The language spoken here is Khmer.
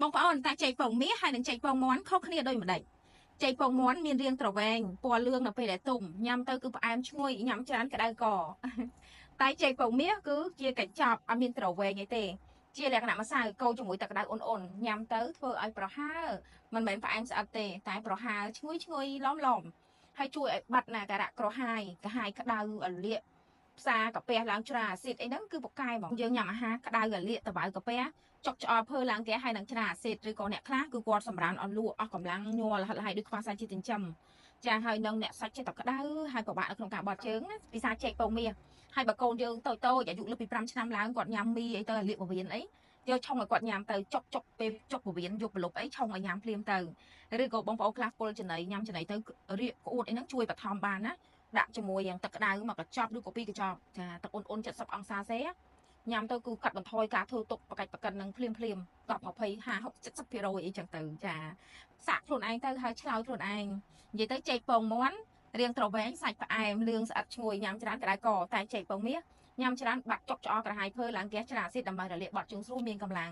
បងប្អូនតែចេកពងមាសហើយនិងចេកពងមាន់ខុសគ្នាដូចម្ដេចចេកពងមាន់មានរាងត្រវែងពណ៌លឿងនៅពេលដែលទុំញ៉ាំទៅគឺផ្អែមឈ្ងុយញ៉ាំច្រើនក្តៅកតែចេកពងមាសគឺជាកញ្ចប់អត់មានត្រវែងអីទេជាលក្ខណៈម្សៅកូរជាមួយទឹកក្តៅអ៊ុនៗញ៉ាំទៅធ្វើឲ្យប្រហើរមិនមែនផ្អែមស្អិតទេតែប្រហើរឈ្ងុយឡំហើយជួយឲ្យបាត់ណាការៈក្រហាយកាហាយក្តៅអលាកផ្សារកាពះឡើងច្រាអាស៊ីតអីហ្នឹងគឺពូកែហ្មងយើងញ៉ាំអាហារក្តៅអលាកតបៅកាពះចុកឆ្អល់ភើឡើងផ្ទះហើយនឹងច្រាអាស៊ីតឬក៏អ្នកខ្លះគឺគាត់សម្រានអត់លក់អស់កម្លាំងញ័រលហិតហើយដូចខ្វះសារជាតិចិញ្ចឹមចាហើយនឹងអ្នកសាច់ចិត្តក្តៅហើយពិបាកនៅក្នុងការបត់ជើងណាពិសាចេកពងមាសហើយបើកូនយើងតូចអាយុលើសពី5ឆ្នាំឡើងគាត់ញ៉ាំមីអីទៅលាកពវៀនអីយកឆុងឲ្យគាត់ញ៉ាំទៅចុកពេលចុកពវៀនយកប្រឡប់អីឆុងឲ្យញ៉ាំភ្លាមទៅឬក៏បងប្អូនខ្លះពុលចំណីញ៉ាំចំណីទៅរៀកក្អួតអីហ្នឹងជួយបឋមបានណាដាក់ជាមួយយ៉ាងទឹកក្តៅមកកញ្ចប់ឬក៏ពីរកញ្ចប់ចាទឹកអ៊ុន70អង្សាសេញ៉ាំទៅគឺកាត់បន្ថយការធ្វើទុកបកាច់បកិននឹងភ្លាម10 20 50 70%អីចឹងទៅចាសាក់ខ្លួនឯងទៅហើយឆ្លោយខ្លួនឯងនិយាយទៅចេកពងមាន់រាងត្រវែងសាច់ផ្អែមលឿងស្អិតឈ្ងុយញ៉ាំច្រើនក្តៅកតែចេកពងមាសញ៉ាំច្រើនបាត់ចុកឆ្អល់ក្រហាយភើឡើងហ្គាសច្រាអាស៊ីតដើម្បីរលាកបត់ជើងស្រួលមានកម្លាំង